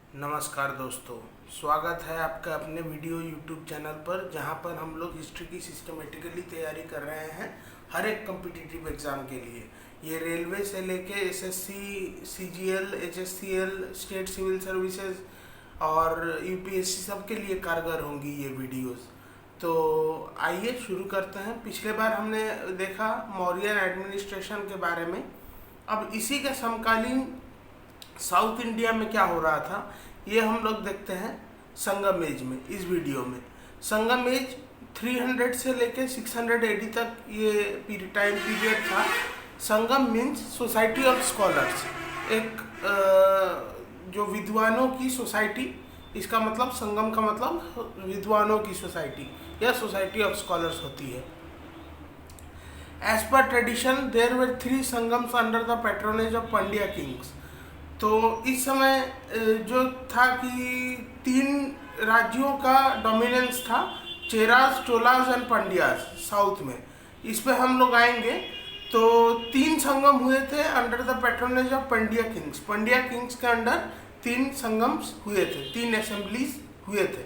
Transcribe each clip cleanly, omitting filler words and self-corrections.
नमस्कार दोस्तों, स्वागत है आपका अपने वीडियो यूट्यूब चैनल पर, जहां पर हम लोग हिस्ट्री की सिस्टमेटिकली तैयारी कर रहे हैं हर एक कम्पिटिटिव एग्ज़ाम के लिए। ये रेलवे से लेके SSC, CGL, HSCL, state civil services और यूपीएससी सब के लिए कारगर होंगी ये वीडियोस। तो आइए शुरू करते हैं। पिछले बार हमने देखा मौर्यन एडमिनिस्ट्रेशन के बारे में। अब इसी के समकालीन साउथ इंडिया में क्या हो रहा था ये हम लोग देखते हैं संगम एज में। इस वीडियो में संगम एज 300 से लेके 600 एडी तक ये टाइम पीरियड था। संगम मीन्स सोसाइटी ऑफ स्कॉलर्स, एक जो विद्वानों की सोसाइटी। इसका मतलब संगम का मतलब विद्वानों की सोसाइटी या सोसाइटी ऑफ स्कॉलर्स होती है। As per tradition there were 3 Sangams under the patronage of Pandya kings. तो इस समय जो था कि 3 राज्यों का डोमिनेंस था, चेरास, चोलास एंड पांड्यास साउथ में। इस पे हम लोग आएंगे। तो 3 संगम हुए थे under the patronage of Pandya kings. Pandya kings के अंडर 3 संगम्स हुए थे, 3 असेंबलीज हुए थे।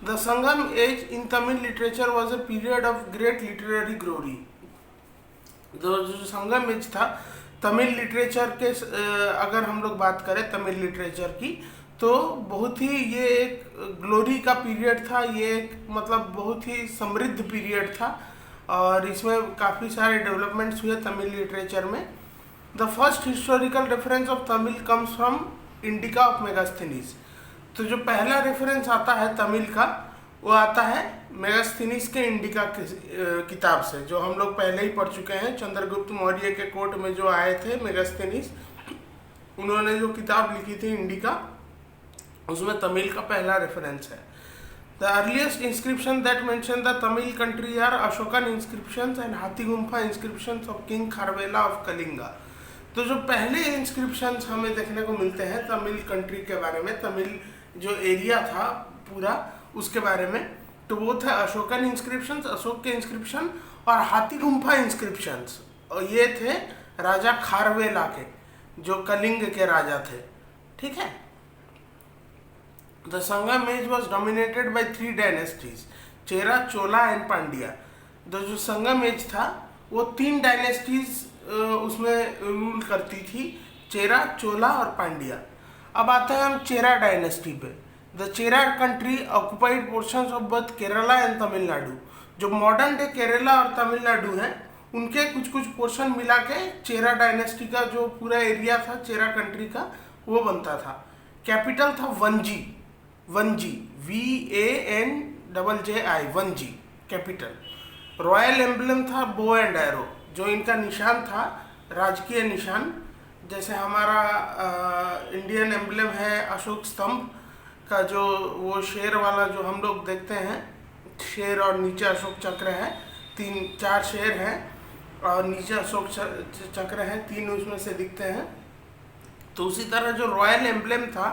The Sangam age in Tamil literature was a period of great literary glory. जो संगम एज था तमिल लिटरेचर के, अगर हम लोग बात करें तमिल लिटरेचर की, तो बहुत ही ये एक ग्लोरी का पीरियड था। ये एक मतलब बहुत ही समृद्ध पीरियड था और इसमें काफ़ी सारे डेवलपमेंट्स हुए तमिल लिटरेचर में। The first historical reference of Tamil comes from indica of Megasthenes. तो जो पहला रेफरेंस आता है तमिल का वो आता है मेगास्थनीज के इंडिका किताब से, जो हम लोग पहले ही पढ़ चुके हैं। चंद्रगुप्त मौर्य के कोर्ट में जो आए थे मेगास्थनीज, उन्होंने जो किताब लिखी थी इंडिका, उसमें तमिल का पहला रेफरेंस है। The earliest inscription that mention the Tamil country are Ashokan inscriptions and Hathi Gumpha inscriptions of king Kharavela of Kalinga. तो जो पहले इंस्क्रिप्शंस हमें देखने को मिलते हैं तमिल कंट्री के बारे में, तमिल जो एरिया था पूरा उसके बारे में, तो वो थे अशोकन इंस्क्रिप्शंस, अशोक के इंस्क्रिप्शन, और हाथी गुम्फा इंस्क्रिप्शंस। और ये थे राजा खारवेला के, जो कलिंग के राजा थे। ठीक है। The Sangam age was dominated by 3 dynasties, Chera, Chola and Pandya. तो जो संगम एज था वो 3 डायनेस्टीज उसमें रूल करती थी, चेरा, चोला और पांड्या। अब आता है हम चेरा डायनेस्टी पे। The Chera country occupied portions of both Kerala and Tamil Nadu. जो मॉडर्न डे केरला और तमिलनाडु हैं उनके कुछ कुछ पोर्शन मिला के चेरा डायनेस्टी का जो पूरा एरिया था चेरा कंट्री का वो बनता था। कैपिटल था वंजी, वंजी, VANJI, वंजी कैपिटल। रॉयल एम्बलम था बो एंड एरो, जो इनका निशान था राजकीय निशान। जैसे हमारा इंडियन एम्बलम है अशोक स्तंभ का, जो वो शेर वाला जो हम लोग देखते हैं, शेर और नीचे अशोक चक्र है, 3-4 शेर हैं और नीचे अशोक चक्र हैं, 3 उसमें से दिखते हैं। तो उसी तरह जो रॉयल एम्बलम था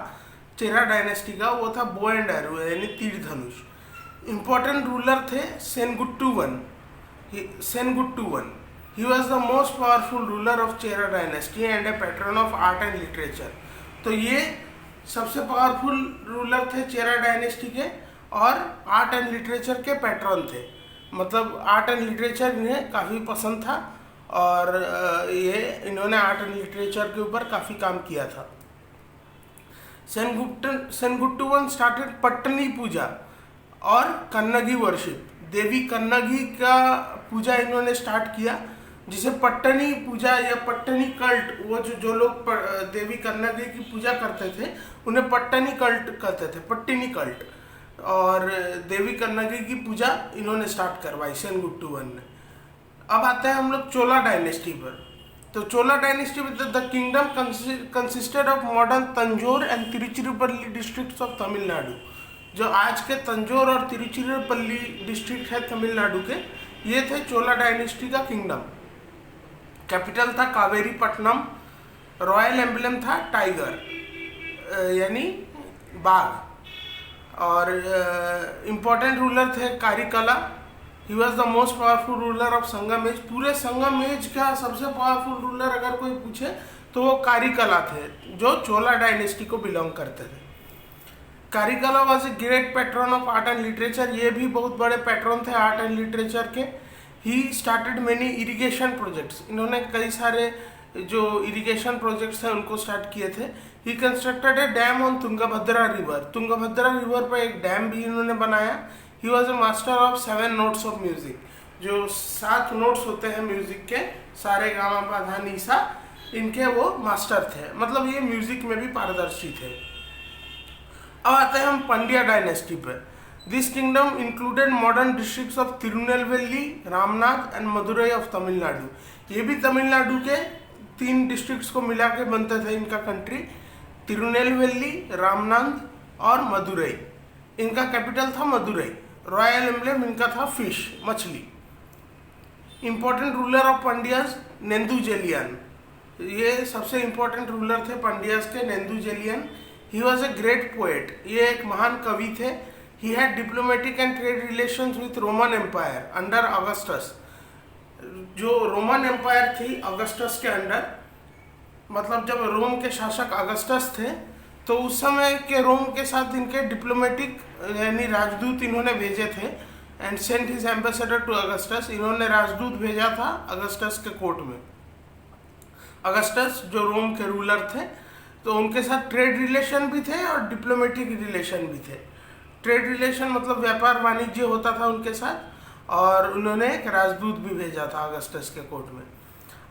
चेरा डायनेस्टी का वो था बो एंड एरो, यानी तीर धनुष। इम्पोर्टेंट रूलर थे Senguttuvan. He was the most powerful ruler of Chera dynasty and a patron of art and literature. तो ये सबसे पावरफुल रूलर थे चेरा डायनेस्टी के और आर्ट एंड लिटरेचर के पैट्रन थे। मतलब आर्ट एंड लिटरेचर इन्हें काफ़ी पसंद था और इन्होंने आर्ट एंड लिटरेचर के ऊपर काफ़ी काम किया था। सेनगुट्टू वन स्टार्टेड पट्टनी पूजा और कन्नगी वर्शिप। देवी कन्नगी का पूजा इन्होंने स्टार्ट किया, जिसे पट्टनी पूजा या पट्टनी कल्ट, वो जो लोग देवी कन्नगी की पूजा करते थे उन्हें पट्टनी कल्ट कहते थे, पट्टिनी कल्ट। और देवी कन्नगी की पूजा इन्होंने स्टार्ट करवाई सेनगुट्टू वन ने। अब आते हैं हम लोग चोला डायनेस्टी पर। तो चोला डायनेस्टी में the kingdom consisted of modern Tanjore and Tiruchirappalli districts of Tamil Nadu. जो आज के तंजौर और तिरुचिरापल्ली डिस्ट्रिक्ट है तमिलनाडु के, ये थे चोला डायनेस्टी का किंगडम। कैपिटल था कावेरीपट्टनम। रॉयल एम्बलम था टाइगर, यानी बाघ। और इम्पोर्टेंट रूलर थे Karikala. He was the most powerful ruler of Sangam age. पूरे संगम एज का सबसे पावरफुल रूलर अगर कोई पूछे तो वो कारिकला थे, जो चोला डायनेस्टी को बिलोंग करते थे। Karikala was a great patron of art and literature, ये भी बहुत बड़े पैट्रन थे आर्ट एंड लिटरेचर के। He started many irrigation projects, इन्होंने कई सारे जो इरिगेशन प्रोजेक्ट्स हैं उनको स्टार्ट किए थे। ही constructed A dam on Tungabhadra river, Tungabhadra river पर एक डैम भी इन्होंने बनाया। ही was A master of 7 notes of music, जो 7 नोट्स होते हैं म्यूजिक के, सारे गामा पा धा नी सा, इनके वो मास्टर थे, मतलब ये म्यूजिक में भी पारदर्शी थे। अब आते हैं हम पंड्या डायनेस्टी पे। This kingdom included modern districts of Tirunelveli, Ramnath and Madurai of Tamil Nadu. ये भी तमिलनाडु के 3 डिस्ट्रिक्ट्स को मिला के बनते थे इनका कंट्री, तिरुनेलवेली, रामनाथ और मदुरई। इनका कैपिटल था मदुरई। रॉयल एम्ब्लेम इनका था फिश, मछली। Important ruler of Pandyas Nedunjeliyan, ये सबसे इंपॉर्टेंट रूलर थे पंड्याज के, Nedunjeliyan. He was a great poet, ये एक महान कवि थे। He had diplomatic and trade relations with Roman empire under Augustus, जो रोमन एम्पायर थी ऑगस्टस के अंडर, मतलब जब रोम के शासक ऑगस्टस थे तो उस समय के रोम के साथ इनके डिप्लोमेटिक यानी राजदूत इन्होंने भेजे थे। And sent his ambassador to Augustus, इन्होंने राजदूत भेजा था ऑगस्टस के कोर्ट में। ऑगस्टस जो रोम के रूलर थे, तो उनके साथ ट्रेड रिलेशन भी थे और डिप्लोमेटिक रिलेशन भी थे। ट्रेड रिलेशन मतलब व्यापार वाणिज्य होता था उनके साथ, और उन्होंने एक राजदूत भी भेजा था ऑगस्टस के कोर्ट में।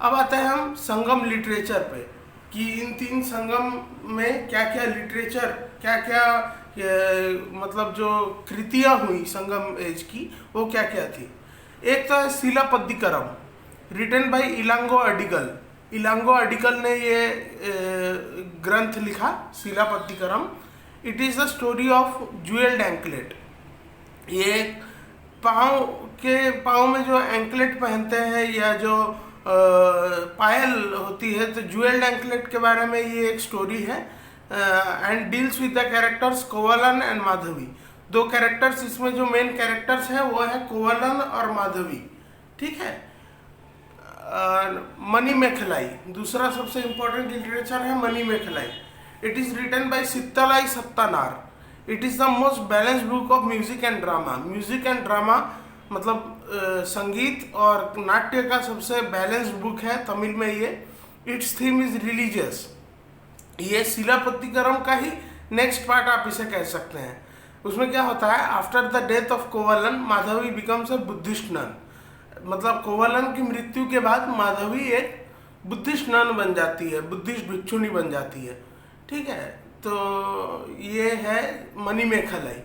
अब आते हैं हम संगम लिटरेचर पे कि इन 3 संगम में क्या क्या लिटरेचर, क्या क्या मतलब जो कृतियाँ हुई संगम एज की, वो क्या क्या थी। एक तो है शिलापद्दिकरम, रिटन बाय इलांगो अडिगल। इलांगो अडिगल ने ये ग्रंथ लिखा Silappatikaram. It is the story of jewelled anklet. ये पाँव में जो एंकलेट पहनते हैं या जो पायल होती है, तो ज्वेल्ड एंकलेट के बारे में ये एक स्टोरी है। And deals with the characters कोवलन and Madhavi. 2 characters इसमें जो मेन कैरेक्टर्स हैं वो है कोवलन और माधवी, ठीक है। मनी मेखलाई दूसरा सबसे इम्पोर्टेंट लिटरेचर है, Manimekalai. It is written by Sittalai Sattanar. It is the most balanced book of music and drama. Music and drama मतलब संगीत और नाट्य का सबसे बैलेंस्ड बुक है तमिल में ये। It's theme is religious. ये शिलापद्दिकरम का ही नेक्स्ट पार्ट आप इसे कह सकते हैं। उसमें क्या होता है, after the death of Kovalan Madhavi becomes a Buddhist nun. मतलब कोवलन की मृत्यु के बाद माधवी एक बुद्धिस्ट नन बन जाती है, बुद्धिस्ट भिक्षुनी बन जाती है, ठीक है। तो ये है मनी मेखलाई।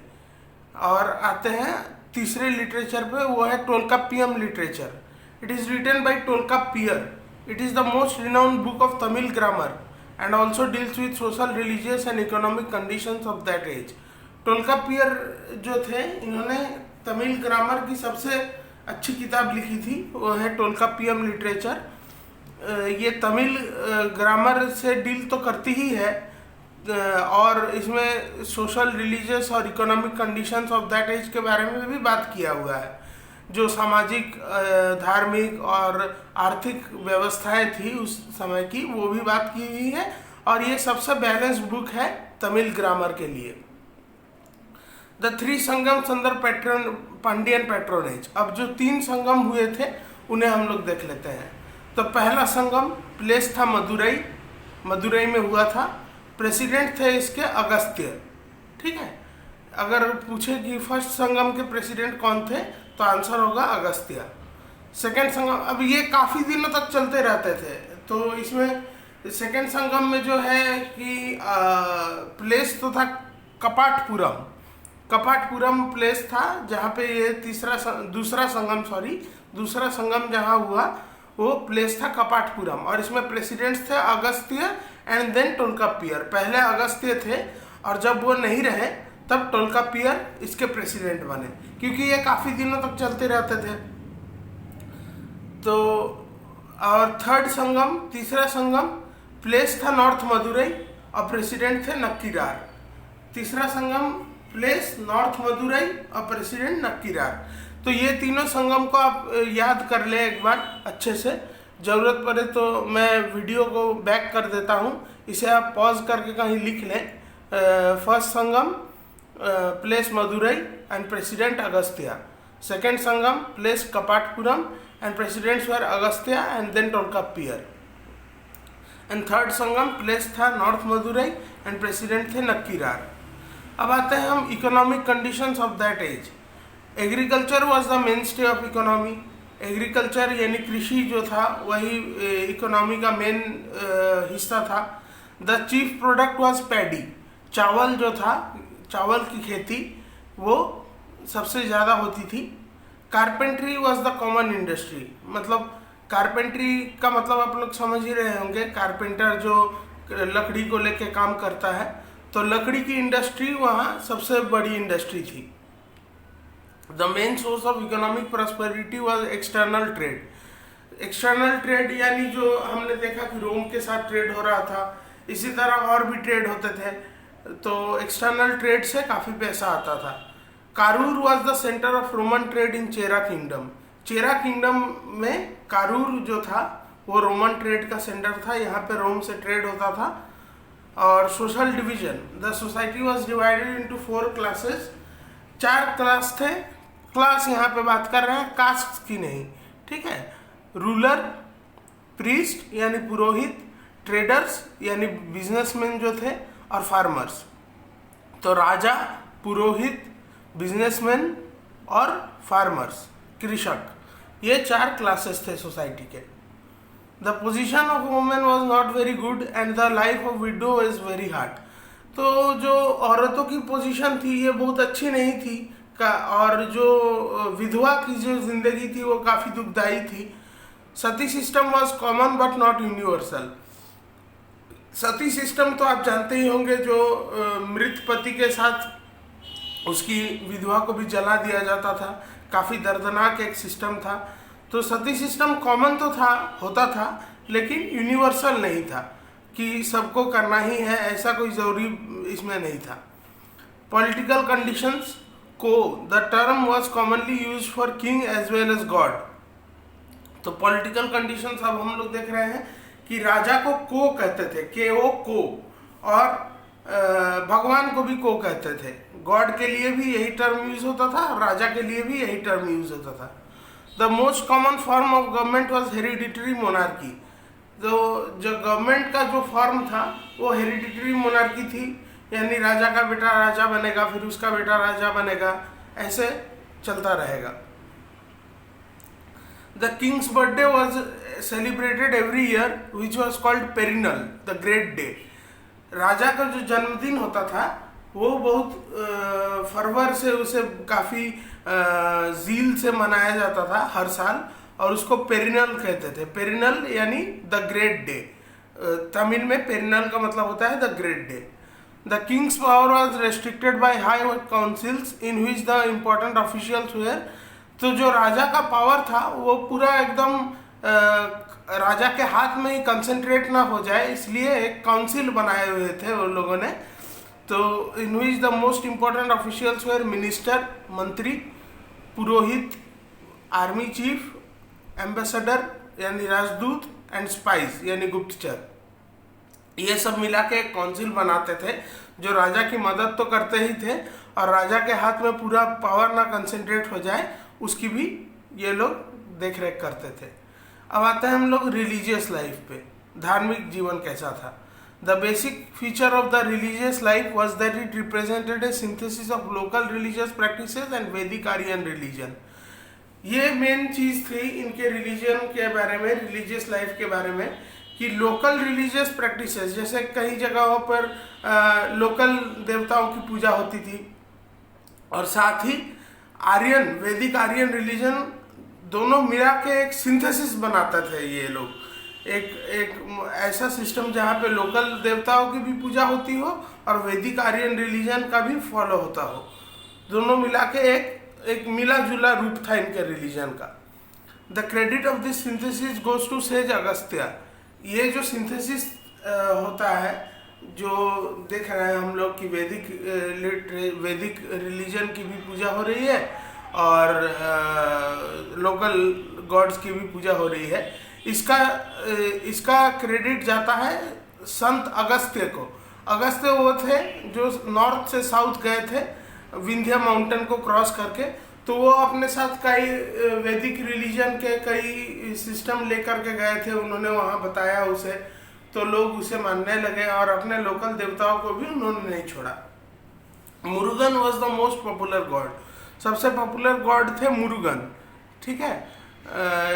और आते हैं तीसरे लिटरेचर पे, वो है Tolkappiyam literature. It is written by Tolkappiyar. It is the most renowned book of Tamil grammar and also deals with social, religious and economic conditions of that age. Tolkappiyar जो थे, इन्होंने तमिल ग्रामर की सबसे अच्छी किताब लिखी थी, वो है टोलकाप्पियम लिटरेचर। ये तमिल ग्रामर से डील तो करती ही है, और इसमें सोशल, रिलीजियस और economic conditions of that age के बारे में भी बात किया हुआ है। जो सामाजिक, धार्मिक और आर्थिक व्यवस्थाएं थी उस समय की, वो भी बात की हुई है। और ये सबसे बैलेंस्ड बुक है तमिल ग्रामर के लिए। The 3 Sangams under Pandian patronage. अब जो 3 संगम हुए थे उन्हें हम लोग देख लेते हैं। तो पहला संगम प्लेस था मदुरई, मदुरई में हुआ था। प्रेसिडेंट थे इसके अगस्त्य, ठीक है। अगर पूछे कि फर्स्ट संगम के प्रेसिडेंट कौन थे, तो आंसर होगा अगस्त्य। सेकेंड संगम, अब ये काफ़ी दिनों तक चलते रहते थे। तो इसमें सेकेंड संगम में जो है कि प्लेस तो था कपाटपुरम। कपाटपुरम प्लेस था जहाँ पे ये दूसरा संगम जहाँ हुआ वो प्लेस था कपाटपुरम। और इसमें प्रेसिडेंट्स थे अगस्त्य एंड देन टोलकाप्पियर। पहले अगस्त्य थे और जब वो नहीं रहे तब टोलकाप्पियर इसके प्रेसिडेंट बने, क्योंकि ये काफ़ी दिनों तक चलते रहते थे। तो और तीसरा संगम प्लेस था नॉर्थ मदुरई और प्रेसिडेंट थे नक्कीरार। तीसरा संगम प्लेस नॉर्थ मदुरई और प्रेसिडेंट नक्कीरार। तो ये तीनों संगम को आप याद कर ले एक बार अच्छे से। ज़रूरत पड़े तो मैं वीडियो को बैक कर देता हूँ, इसे आप पॉज करके कहीं लिख लें। First Sangam place Madurai and President Agastya. Second Sangam, place Kapatpuram and presidents were Agastya and then Tolkappiyar. And third Sangam, place था North Madurai and president थे Nakkirar. अब आते हैं हम economic conditions of that age. Agriculture was the mainstay of economy. Agriculture यानी कृषि जो था वही इकोनॉमी का मेन हिस्सा था. The chief product was paddy. चावल जो था, चावल की खेती वो सबसे ज़्यादा होती थी. Carpentry was the common industry. मतलब कारपेंट्री का मतलब आप लोग समझ ही रहे होंगे. कारपेंटर जो लकड़ी को लेके काम करता है, तो लकड़ी की इंडस्ट्री वहाँ सबसे बड़ी इंडस्ट्री थी. The main source of economic prosperity was external trade. External trade यानी जो हमने देखा कि रोम के साथ ट्रेड हो रहा था, इसी तरह और भी ट्रेड होते थे. तो एक्सटर्नल ट्रेड से काफ़ी पैसा आता था. Karur was the centre of Roman trade in Chera kingdom. Chera kingdom में कारूर जो था वो रोमन ट्रेड का सेंटर था. यहाँ पे रोम से ट्रेड होता था. और social division, the society was divided into 4 classes. 4 class थे. क्लास यहाँ पे बात कर रहे हैं, कास्ट की नहीं, ठीक है. रूलर, प्रीस्ट यानी पुरोहित, ट्रेडर्स यानी बिजनेसमैन जो थे, और फार्मर्स. तो राजा, पुरोहित, बिजनेसमैन और फार्मर्स, कृषक, ये 4 क्लासेस थे सोसाइटी के. The position of women was not very good and the life of window is very hard. तो जो औरतों की पोजीशन थी ये बहुत अच्छी नहीं थी और जो विधवा की जो जिंदगी थी वो काफ़ी दुखदायी थी. Sati system was common but not universal. Sati system तो आप जानते ही होंगे, जो मृत पति के साथ उसकी विधवा को भी जला दिया जाता था. काफ़ी दर्दनाक एक सिस्टम था. तो सती सिस्टम कॉमन तो था, होता था, लेकिन यूनिवर्सल नहीं था कि सबको करना ही है, ऐसा कोई ज़रूरी इसमें नहीं था. पॉलिटिकल कंडीशंस को, the term was commonly used for king as well as god. तो पॉलिटिकल कंडीशंस अब हम लोग देख रहे हैं कि राजा को कहते थे, के ओ को, और भगवान को भी को कहते थे. गॉड के लिए भी यही टर्म यूज होता था और राजा के लिए भी यही टर्म यूज होता था. The most common form of government was hereditary monarchy. तो जो गवर्नमेंट का जो फॉर्म था वो हेरिडिटरी मोनार्की थी, यानी राजा का बेटा राजा बनेगा, फिर उसका बेटा राजा बनेगा, ऐसे चलता रहेगा. The king's birthday was celebrated every year which was called perennial, the great day. राजा का जो जन्मदिन होता था वो बहुत फरवर से, उसे काफ़ी जील से मनाया जाता था हर साल, और उसको पेरिनल कहते थे. पेरिनल यानी द ग्रेट डे. तमिल में पेरिनल का मतलब होता है the great day. The king's power was restricted by high councils in which the important officials were. तो जो राजा का पावर था वो पूरा एकदम राजा के हाथ में ही कंसंट्रेट ना हो जाए, इसलिए एक काउंसिल बनाए हुए थे उन लोगों ने. तो in which the most important officials were minister, मंत्री, पुरोहित, आर्मी चीफ, एम्बेसडर यानी राजदूत, एंड स्पाइस यानी गुप्तचर. ये सब मिला के एक काउंसिल बनाते थे जो राजा की मदद तो करते ही थे, और राजा के हाथ में पूरा पावर ना कंसंट्रेट हो जाए उसकी भी ये लोग देख रेख करते थे. अब आते हैं हम लोग रिलीजियस लाइफ पे. धार्मिक जीवन कैसा था. The basic feature of the religious life was that it represented A synthesis of local religious practices and वैदिक आर्यन रिलीजन. ये मेन चीज़ थी इनके रिलीजन के बारे में, रिलीजियस लाइफ के बारे में, कि लोकल रिलीजियस प्रैक्टिसेस, जैसे कई जगहों पर लोकल देवताओं की पूजा होती थी, और साथ ही आर्यन, वैदिक आर्यन रिलीजन, दोनों मिला के एक सिंथेसिस बनाते थे ये लोग. एक ऐसा सिस्टम जहाँ पे लोकल देवताओं की भी पूजा होती हो और वैदिक आर्यन रिलीजन का भी फॉलो होता हो. दोनों मिला के एक मिला जुला रूप था इनके रिलीजन का. The credit of this synthesis goes to sage Agastya. ये जो सिंथेसिस होता है, जो देख रहे हैं हम लोग कि वैदिक रिलीजन की भी पूजा हो रही है और लोकल गॉड्स की भी पूजा हो रही है, इसका क्रेडिट जाता है संत अगस्त्य को. अगस्त्य वो थे जो नॉर्थ से साउथ गए थे विंध्य माउंटेन को क्रॉस करके। तो वो अपने साथ कई वैदिक रिलीजन के कई सिस्टम लेकर के गए थे, उन्होंने वहाँ बताया उसे, तो लोग उसे मानने लगे और अपने लोकल देवताओं को भी उन्होंने नहीं छोड़ा। Murugan was the most popular God, सबसे पॉपुलर गॉड थे मुरुगन, ठीक है।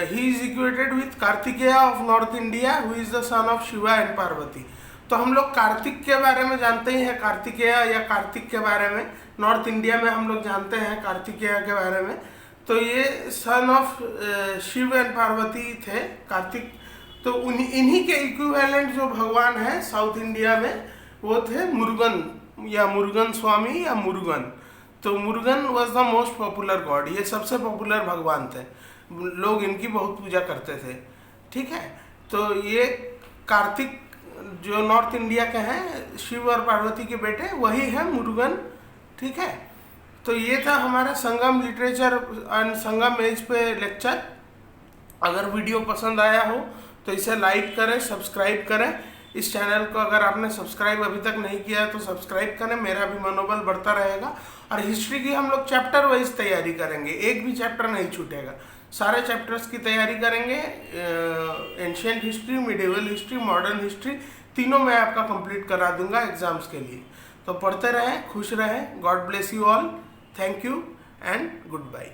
He is equated with Kartikeya of north India, who is the son of Shiva and Parvati. तो हम लोग कार्तिक के बारे में जानते ही हैं, कार्तिकेय या कार्तिक के बारे में नॉर्थ इंडिया में हम लोग जानते हैं कार्तिकेय के बारे में। तो ये son of Shiva and Parvati थे कार्तिक। तो इन्हीं के इक्विवेलेंट जो भगवान है साउथ इंडिया में वो थे मुरुगन या मुरुगन स्वामी या मुरुगन। तो Murugan was the most popular God, ये सबसे पॉपुलर भगवान थे, लोग इनकी बहुत पूजा करते थे, ठीक है। तो ये कार्तिक जो नॉर्थ इंडिया के हैं, शिव और पार्वती के बेटे, वही है मुरुगन, ठीक है। तो ये था हमारा संगम लिटरेचर एंड संगम एज पे लेक्चर। अगर वीडियो पसंद आया हो तो इसे लाइक करें, सब्सक्राइब करें। इस चैनल को अगर आपने सब्सक्राइब अभी तक नहीं किया है तो सब्सक्राइब करें, मेरा भी मनोबल बढ़ता रहेगा। और हिस्ट्री की हम लोग चैप्टर वाइज तैयारी करेंगे, एक भी चैप्टर नहीं छूटेगा, सारे चैप्टर्स की तैयारी करेंगे। Ancient history, medieval history, modern history, तीनों मैं आपका कंप्लीट करा दूंगा एग्जाम्स के लिए। तो पढ़ते रहें, खुश रहें। God bless you all. Thank you and good bye.